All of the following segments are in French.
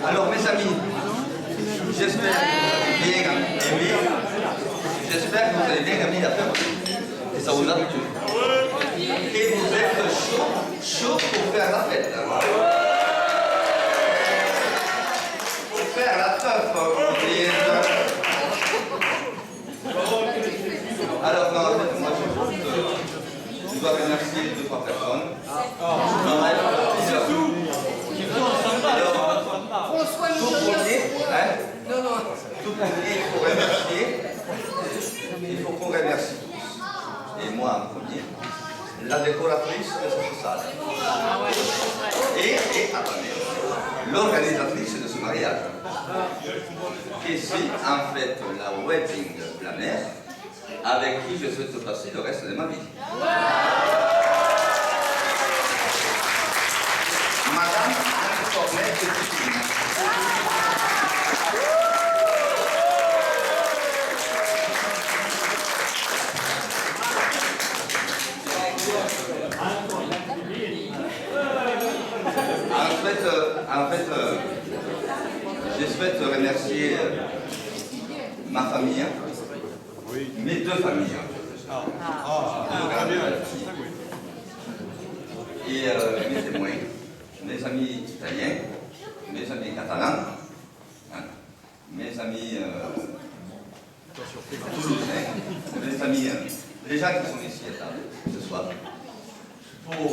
Alors mes amis, j'espère que vous avez bien aimé, j'espère que vous avez bien aimé la peur et ça vous a plu. Et vous êtes chaud pour faire la fête. Pour faire la teuf. Alors non, en fait, moi je dois remercier 2-3 personnes. Tout premier, il faut qu'on remercie tous. Et moi en premier, la décoratrice de cette salle. Et attendez, l'organisatrice de ce mariage. Qui est en fait la wedding planner avec qui je souhaite passer le reste de ma vie. Madame Anne-Cornet de Poutine. En fait, je souhaite remercier ma famille, mes 2 familles. Et mes témoins, mes amis italiens, mes amis catalans, mes amis toulousains, mes amis, les gens qui sont ici à table ce soir, pour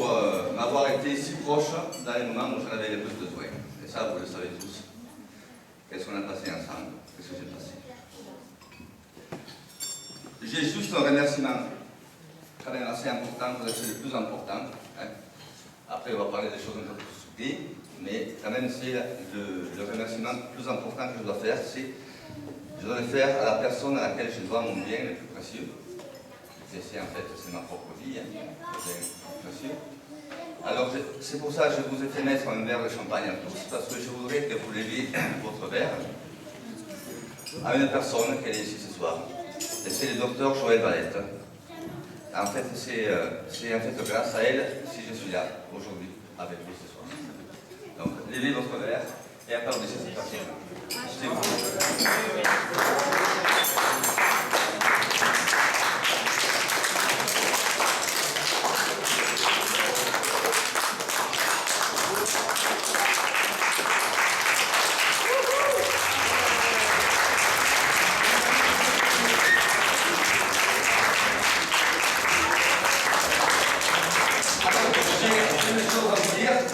m'avoir été si proche dans les moments où j'en avais le plus besoin. Et ça, vous le savez tous. Qu'est-ce qu'on a passé ensemble? Qu'est-ce que j'ai passé? J'ai juste un remerciement quand même assez important, c'est le plus important. Après, on va parler des choses un peu plus subtiles, mais quand même, c'est le remerciement le plus important que je dois faire, je dois le faire à la personne à laquelle je dois mon bien le plus précieux. C'est en fait, c'est ma propre vie, le bien précieux. Alors, c'est pour ça que je vous ai fait mettre un verre de champagne à tous, parce que je voudrais que vous leviez votre verre à une personne qui est ici ce soir. Et c'est le docteur Joël Valette. En fait, c'est en fait grâce à elle si je suis là aujourd'hui avec vous ce soir. Donc, levez votre verre et applaudissez cette personne. S'il vous plaît.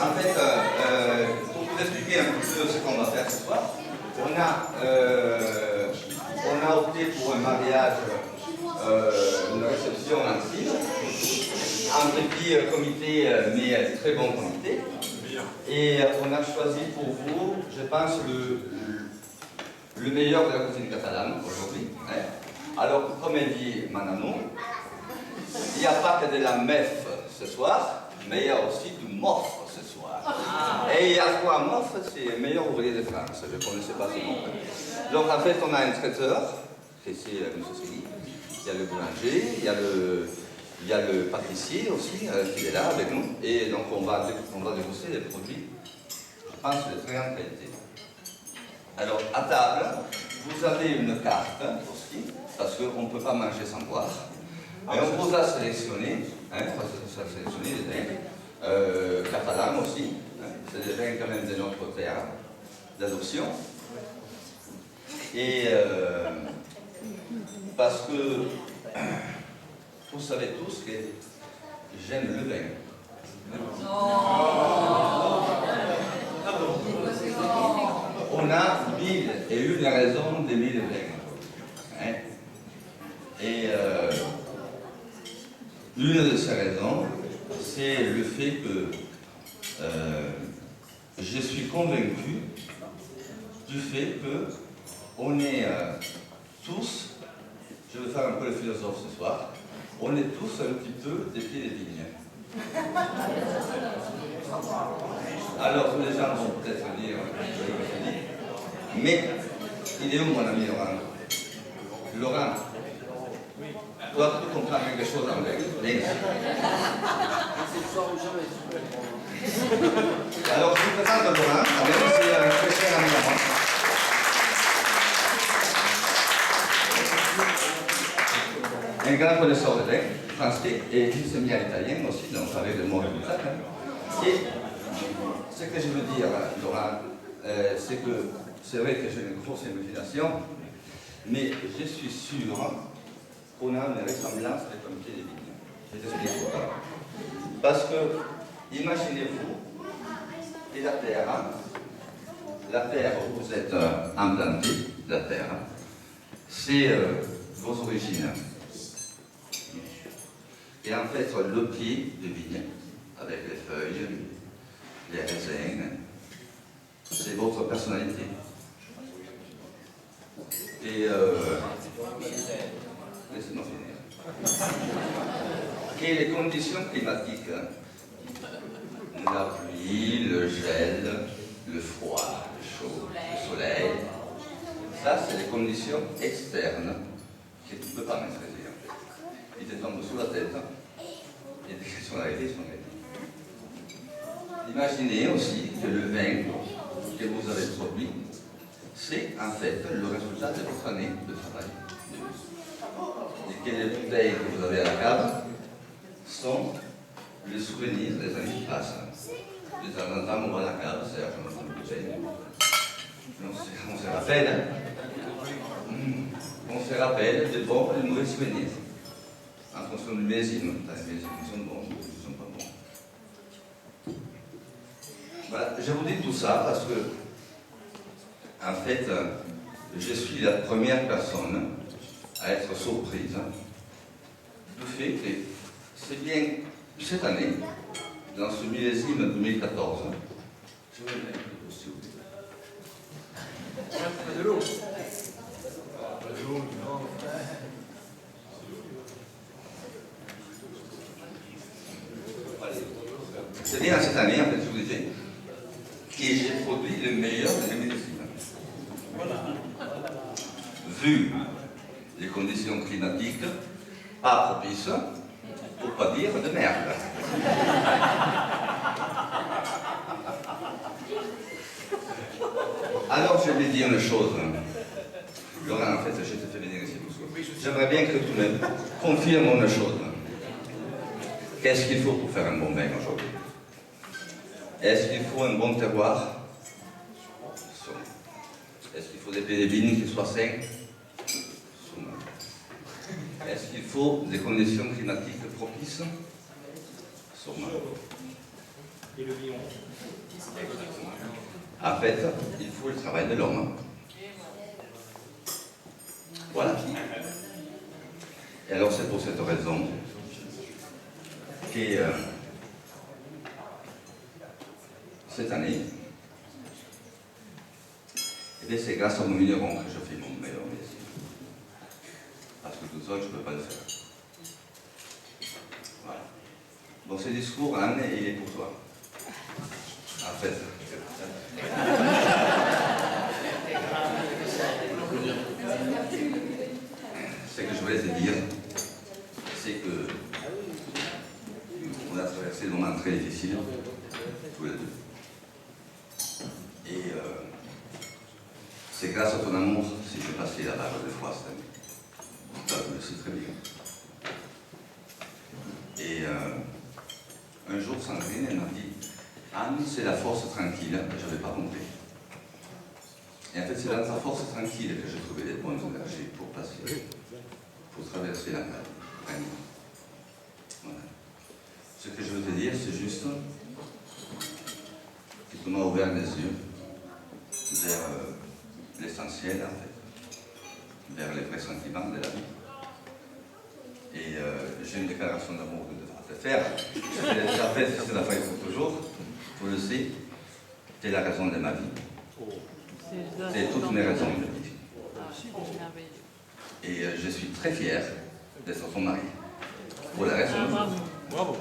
En fait, pour vous expliquer un peu ce qu'on va faire ce soir, on a opté pour un mariage, une réception en style, un petit comité, mais très bon comité. Et on a choisi pour vous, je pense, le meilleur de la cuisine catalane aujourd'hui. Alors, comme elle dit Manano, il n'y a pas que de la mef ce soir, mais il y a aussi du mof ce soir. Et il y a quoi mof? C'est le meilleur ouvrier de France, je ne connaissais pas ce nom. Donc en fait, on a un traiteur, c'est M. Segui, il y a le boulanger, il y a le pâtissier aussi, qui est là avec nous, et donc on va déguster des produits, je pense, de très grande qualité. Alors, à table, vous avez une carte aussi, parce qu'on ne peut pas manger sans boire. Et on vous a sélectionné, parce que vous a sélectionné des vins catalans aussi, c'est des vins quand même de notre terre d'adoption. Et parce que vous savez tous que j'aime le vin. On a 1001 raisons d'aimer le vin. Et l'une de ces raisons, c'est le fait que je suis convaincu du fait que on est tous, je vais faire un peu le philosophe ce soir, on est tous un petit peu des pieds de vigne. Alors les gens vont peut-être dire, mais il est où mon ami Laurent? Laurent, toi tu comprends quelque chose en grec? Alors, je vous présente Laurent, c'est un très cher ami à moi. Un grand connaisseur de langue, français, et il s'est mis à l'italien aussi, donc avec de bons résultats. Et ce que je veux dire, Laurent, c'est que c'est vrai que j'ai une grosse imagination, mais je suis sûr qu'on a une ressemblance avec le comité des vignes. Je t'explique pourquoi. Parce que, imaginez-vous, et la terre où vous êtes implanté, la terre, c'est vos origines. Et en fait, le pied de vigne, avec les feuilles, les raisins, c'est votre personnalité. Et laissez-moi finir. Et les conditions climatiques, la pluie, le gel, le froid, le chaud, le soleil, ça c'est les conditions externes que tu ne peux pas maîtriser. Ils te tombent sous la tête et dès qu'ils sont arrivés, ils sont arrivés. Imaginez aussi que le vin que vous avez produit, c'est en fait le résultat de votre année de travail. Et que les bouteilles que vous avez à la cave sont les souvenirs des années qui passent. De temps en temps, on va à la cave, c'est à prendre une bouteille. On se rappelle, de bons et de mauvais souvenirs. En fonction du millésime. Les millésimes sont bons, les ne sont pas bons. Voilà, je vous dis tout ça parce que, en fait, je suis la première personne à être surprise du fait que c'est bien cette année, dans ce millésime 2014, je vais mettre le s'il vous plaît. De l'eau. C'est bien cette année, en fait, je vous disais, que j'ai produit le meilleur de mes millésimes. Vu les conditions climatiques, pas propices, pour pas dire de merde. Alors je vais dire une chose. Laurent, en fait, je te fais venir ici pour ça. J'aimerais bien que tu me confirmes une chose. Qu'est-ce qu'il faut pour faire un bon vin aujourd'hui? Est-ce qu'il faut un bon terroir? Est-ce qu'il faut des pieds de vigne qui soient sains? Est-ce qu'il faut des conditions climatiques propices? Sûrement. Et le lion. En fait, il faut le travail de l'homme. Voilà. Et alors c'est pour cette raison que cette année, c'est grâce à mon vigneron que je fais mon meilleur métier. Parce que tout seul, je ne peux pas le faire. Voilà. Donc ce discours, Anne, il est pour toi. En fait. Ce que je voulais te dire, c'est que on a traversé des moments très difficiles, tous les deux. Et c'est grâce à ton amour si j'ai passé la barre de froid cette année. Ça, je le sais très bien. Et un jour, Sandrine, elle m'a dit, Anne, c'est la force tranquille, je n'avais pas compris. Et en fait, c'est dans sa force tranquille que j'ai trouvé les bonnes énergies pour passer, pour traverser la mer. Voilà. Ce que je veux te dire, c'est juste que tu m'as ouvert les yeux vers l'essentiel, en fait, vers les vrais sentiments de la vie. Et j'ai une déclaration d'amour que je devrais te faire. Je l'ai déjà faite, c'est la faille pour toujours. Tu le sais, tu es la raison de ma vie. C'est toutes mes raisons de vie. Et je suis très fier d'être ton mari. Pour la raison. Bravo.